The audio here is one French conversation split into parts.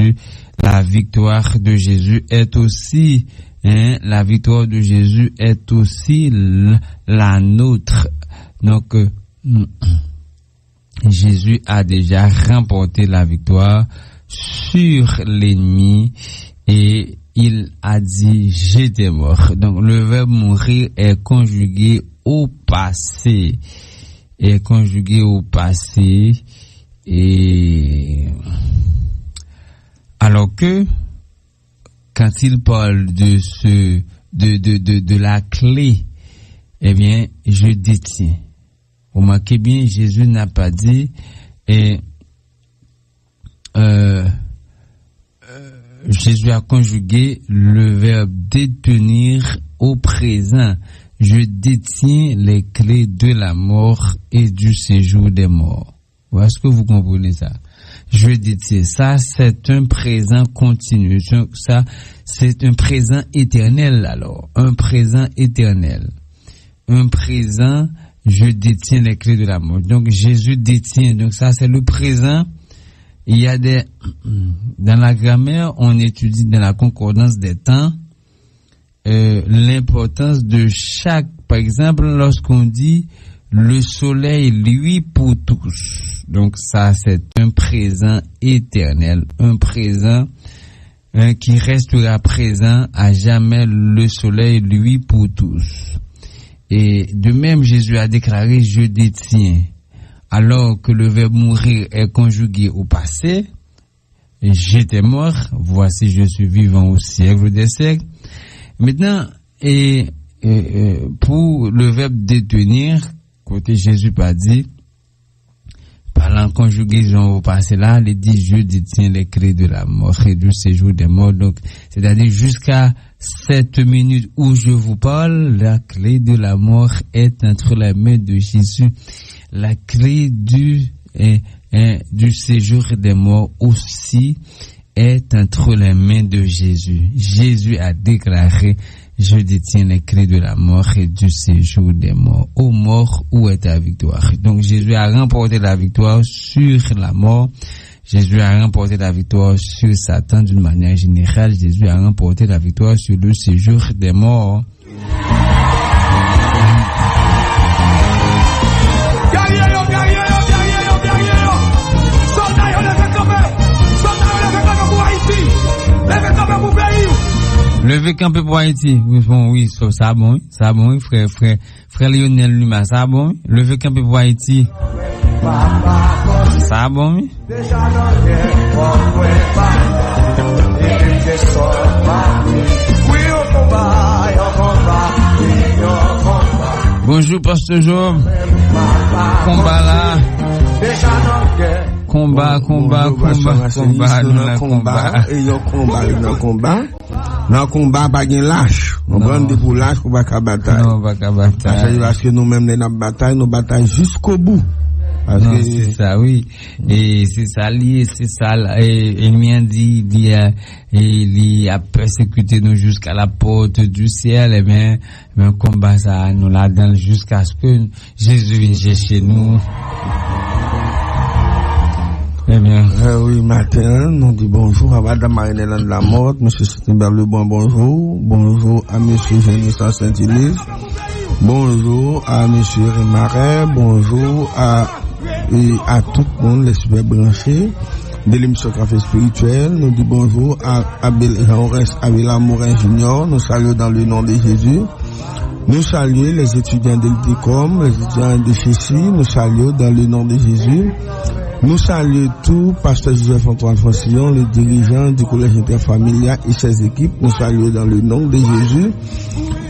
Jésus. La victoire de Jésus est aussi, la victoire de Jésus est aussi la nôtre. Donc, Jésus a déjà remporté la victoire sur l'ennemi et il a dit j'étais mort. Donc le verbe mourir est conjugué au passé. Et alors que quand il parle de la clé, eh bien je détiens. Remarquez bien, Jésus n'a pas dit Jésus a conjugué le verbe détenir au présent. Je détiens les clés de la mort et du séjour des morts. Est-ce que vous comprenez ça? Je détiens. Ça, c'est un présent continu. Ça, c'est un présent éternel alors. Un présent éternel. Un présent, je détiens les clés de la mort. Donc, Jésus détient. Donc, ça, c'est le présent. Il y a dans la grammaire, on étudie dans la concordance des temps, l'importance de chaque, par exemple, lorsqu'on dit le soleil luit pour tous. Donc, ça, c'est un présent éternel, un présent qui restera présent à jamais. Le soleil luit pour tous. Et de même, Jésus a déclaré, je détiens. Alors que le verbe mourir est conjugué au passé, j'étais mort, voici je suis vivant au siècle des siècles. Maintenant, pour le verbe détenir, côté Jésus pas dit, parlant conjugaison au passé là, il dit je détiens les clés de la mort et du séjour des morts. Donc, c'est-à-dire jusqu'à cette minute où je vous parle, la clé de la mort est entre les mains de Jésus. La clé du séjour des morts aussi est entre les mains de Jésus. Jésus a déclaré, je détiens les clés de la mort et du séjour des morts. Ô mort, où est ta victoire? Donc Jésus a remporté la victoire sur la mort. Jésus a remporté la victoire sur Satan d'une manière générale. Jésus a remporté la victoire sur le séjour des morts. Levez camper pour Haïti. Oui, ça bon, frère Lionel Luma, ça bon. Levez camper pour Haïti. Ça bon. Bonjour Pasteur Job. Combat là. Combat. Non, combat pas gain lâche. On prend des pour lâche pour pas bataille. Non, pas bataille. Parce que nous-mêmes les bataille, nous bataille jusqu'au bout. Non, c'est ça, oui. Et c'est ça lié, c'est ça. Et lui dit, il a persécuté nous jusqu'à la porte du ciel. Et bien, combat ça, nous la donne jusqu'à ce que Jésus vienne chez nous. Eh bien. Oui, matin, nous dit bonjour à Madame Marinelle de la Morte, Monsieur Stéphane Lebon, bonjour. Bonjour à Monsieur Génisson Saint-Élise. Bonjour à Monsieur Rémaret. Bonjour à tout le monde, les super branchés de l'émission Café Spirituel. Nous dit bonjour à Abel Avila Morin Junior. Nous saluons dans le nom de Jésus. Nous saluons les étudiants de l'ITICOM, les étudiants de Chécy. Nous saluons dans le nom de Jésus. Nous saluons tout Pasteur Joseph-Antoine Francillon, le dirigeant du collège interfamilial et ses équipes. Nous saluons dans le nom de Jésus.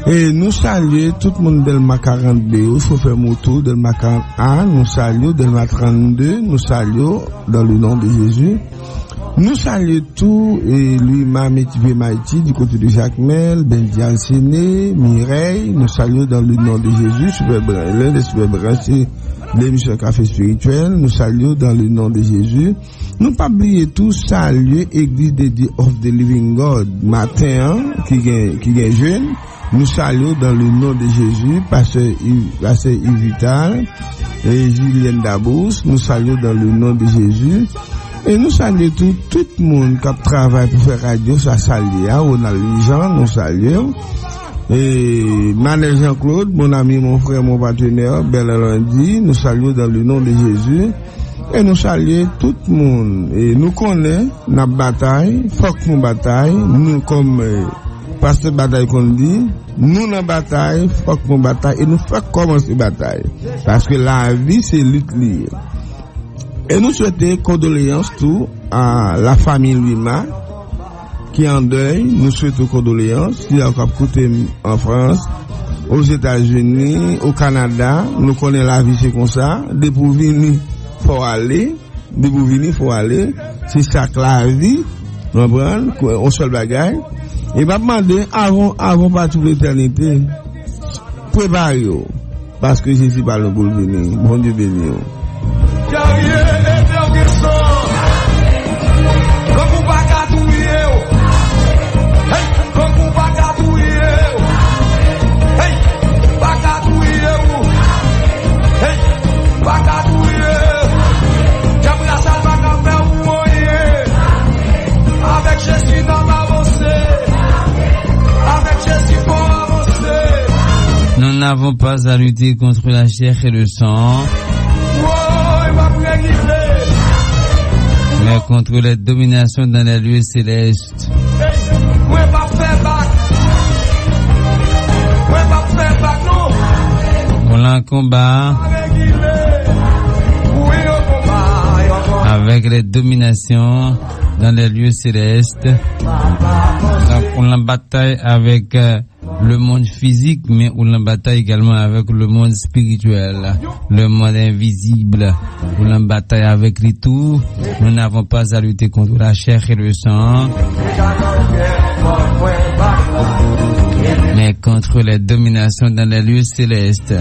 Et nous saluons tout le monde d'Elma 42, chauffeur moto d'Elma 41. Nous saluons d'Elma 32. Nous saluons dans le nom de Jésus. Nous saluons tout Louis-Ma Métivier Maïti du côté de Jacques-Mel, Bendial Séné, Mireille. Nous saluons dans le nom de Jésus, l'un des super branchés l'émission Café Spirituel. Nous saluons dans le nom de Jésus. Nous pas oublier tout saluer Église de of the Living God matin qui est jeune. Nous saluons dans le nom de Jésus Pasteur Yves Vital et Julienne Dabous. Nous saluons dans le nom de Jésus Et nous saluons tout le monde qui travaille pour faire radio, ça salue, on a les gens, nous saluons. Et Manel Jean-Claude, mon ami, mon frère, mon partenaire, Bel Lundi, nous saluons dans le nom de Jésus. Et nous saluons tout le monde. Et nous connaissons notre bataille, faut que nous bataille, nous comme pasteur bataille qu'on dit, nous dans bataille, faut que nous bataille, et nous faisons commencer bataille. Parce que la vie, c'est lutte liée. Et nous souhaitons condoléances tout à la famille Lima, qui est en deuil. Nous souhaitons condoléances, qui a coûté en France, aux États-Unis, au Canada. Nous connaissons la vie, c'est comme ça. Dès pour venir, faut aller. C'est ça que la vie, on prend, on seul bagaille. Et va demander, avant pas toute l'éternité, préparez-vous. Parce que Jésus parle pour venir. Bon Dieu béni. Nous n'avons pas à lutter contre la chair et le sang, mais contre les dominations dans les lieux célestes. On a un combat avec les dominations dans les lieux célestes. Donc, on a bataille avec le monde physique, mais on a bataille également avec le monde spirituel, le monde invisible. On a bataille avec les tout. Nous n'avons pas à lutter contre la chair et le sang, mais contre les dominations dans les lieux célestes.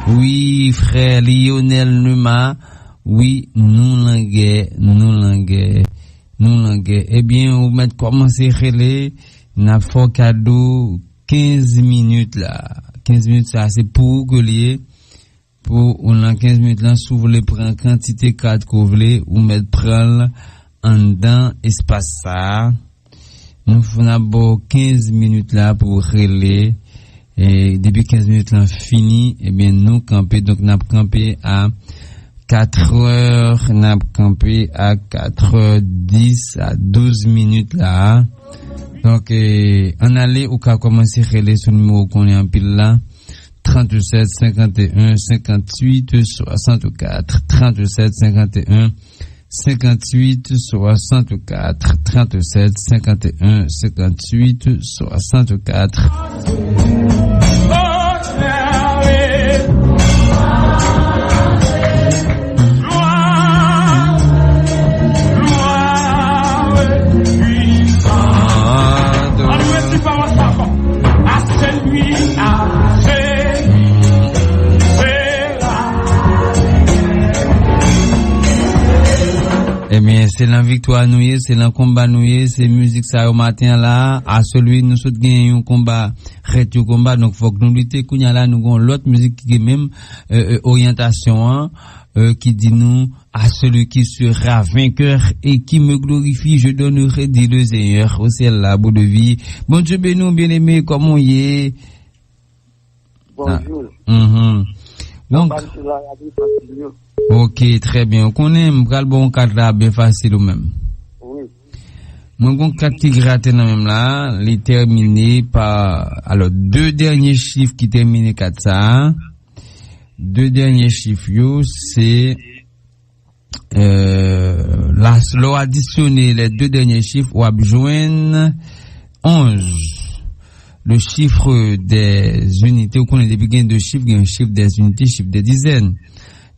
Oui, frère Lionel Numa, oui, nous languais. Eh bien, on va commencer à relais. N'a pas cadeau 15 minutes là. 15 minutes ça c'est pour que lié pour on a 15 minutes là si vous voulez prendre quantité carte que vous voulez ou mettre prendre en dedans espace ça. Nous faisons 15 minutes là pour relayer et depuis 15 minutes là fini et bien nous camper donc n'a campé à 4h, n'a campé à 4h10 à 12 minutes là. Donc, on allait ou qu'à commencer à relayer ce numéro qu'on est en pile là. 37 51 58 64. 37 51 58 64. 37 51 58 64. Eh bien, c'est la victoire nouée, c'est le combat noué, c'est musique ça au matin là, à celui nous souhaitons gagner un combat, reste combat, donc faut que nous lutter, qu'on y a là, nous avons l'autre musique qui est même, orientation, qui dit nous, à celui qui sera vainqueur et qui me glorifie, je donnerai dit le Seigneur au ciel là, bout de vie. Bon Dieu béni, bien aimé, comme on y est. Bonjour. Donc, ok, très bien. On connaît, le bon cadre là, bien facile ou même. Oui. Mon bon cadre qui gratte même là, il est terminé par, alors, deux derniers chiffres qui terminent 4 ça. Deux derniers chiffres, yo, c'est, là, l'on additionné les deux derniers chiffres, on a besoin 11. Le chiffre des unités, on connaît depuis qu'il y a deux chiffres, il y a un chiffre des unités, chiffre des dizaines.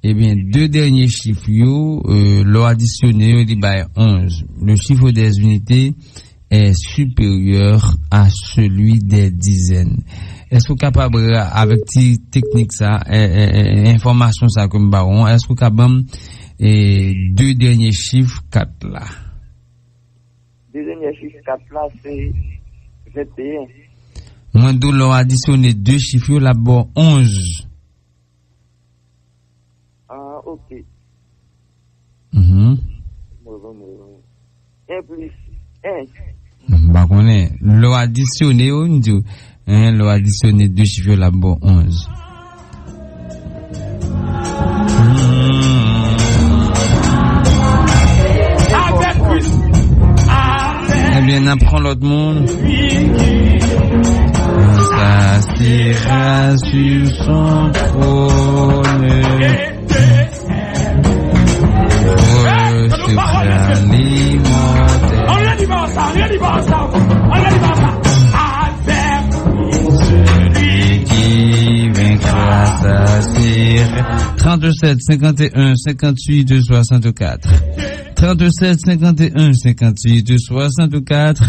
Eh bien, deux derniers chiffres, l'ont additionné, il y 11. Le chiffre des unités est supérieur à celui des dizaines. Est-ce que vous êtes capable, avec cette technique, ça, information, ça, comme baron, est-ce que vous êtes capable, deux derniers chiffres, 4 là? Deux derniers chiffres, 4 là, c'est 21. Moi, d'où l'on additionné deux chiffres, là-bas, 11. Ah, ok. 1 plus 1. Bah, on est. L'eau additionné, on dit. L'eau additionné 2 chiffres là, bon, 11. Eh bien, apprends l'autre monde. On s'assira sur son trône. Recevra l'immortel. Celui qui vaincra s'assira. 37, 51, 58, 64. 37, 51, 58, 64.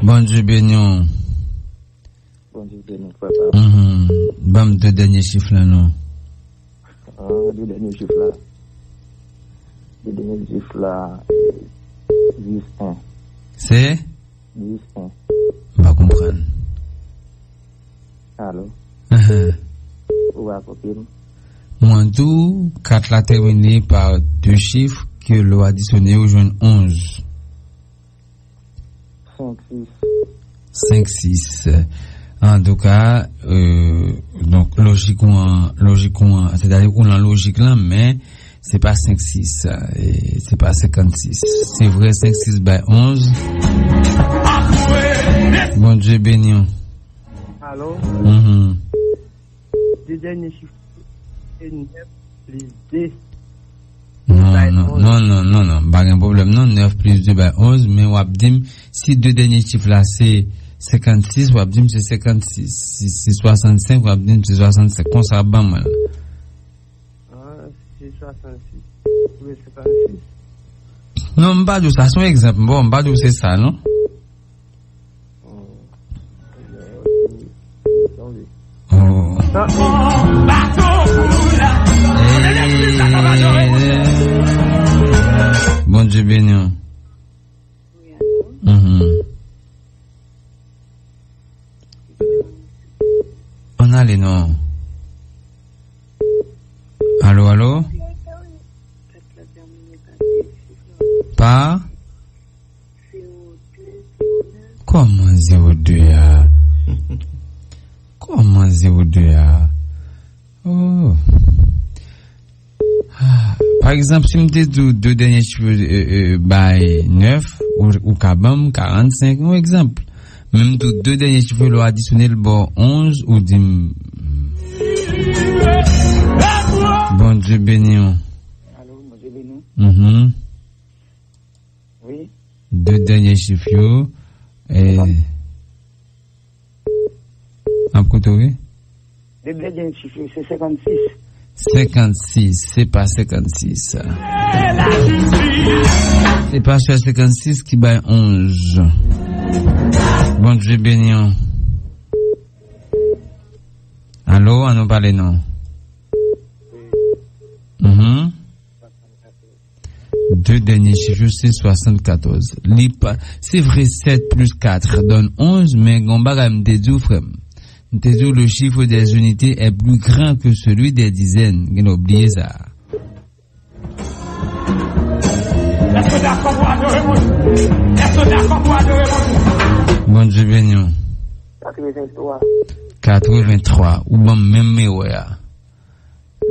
Bon Dieu bénion. Bon Dieu béni, papa. Bam, 2 derniers chiffres là, non? 2 derniers chiffres là. 2 derniers chiffres là. 10, 1. C'est? 10, 1. On va comprendre. Allô? Où va copier? Moins tout, 4 là terminé par 2 chiffres que l'eau additionné au joint 11. 5, 6. 5, 6. En tout cas, donc logiquement, c'est-à-dire qu'on a logique là, mais c'est pas 5, 6, et c'est pas 56. C'est vrai, 5, 6 by 11. Bon Dieu béni. Allô? Le dernier chiffre, c'est 9 plus 2. Non, pas de problème, non, 9 plus 2 by 11, mais on va dire, si 2 derniers chiffres là, c'est 56, on va dire, c'est 56. Si c'est 65, on va dire, c'est 65. Comment ça va, mal? C'est 66. Oui, 56. Non, pas de ça, c'est un exemple. Bon, pas de c'est ça, non? Oh. Bon Dieu béni. On a les noms. Allô? Pas? Comment 02 a? Comment 02 a? Oh. Par exemple, si je me dis 2 derniers chiffres by 9 ou kabam 45, un exemple. Même 2 derniers chiffres l'ont additionné le bon 11 ou 10. Bon Dieu béni. Allô, bon Dieu béni. Oui. 2 derniers chiffres et en côté. 2 derniers chiffres, c'est 56. 56, c'est pas 56. C'est pas sur 56 qui bat 11. Bon Dieu béni. Allô, on nous parle non? 2 derniers chiffres, c'est 74. C'est vrai, 7 plus 4 donne 11, mais Gombaga me dit, frère. Le chiffre des unités est plus grand que celui des dizaines. Vous n'oubliez oublié ça. Bon Dieu béni. 83. 83. Ou bon même méoya.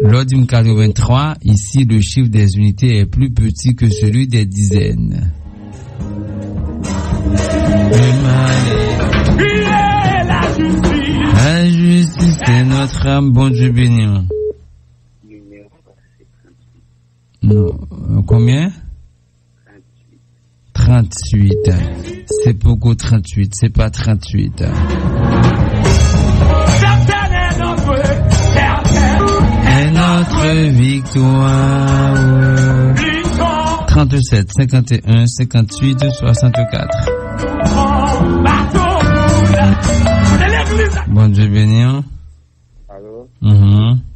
Lors du 83, ici le chiffre des unités est plus petit que celui des dizaines. La justice est notre âme, bon Dieu béni. Non, combien? 38. C'est beaucoup 38, c'est pas 38. Et notre victoire. 37, 51, 58, 64. Bon Dieu béni. Allô? Mhm.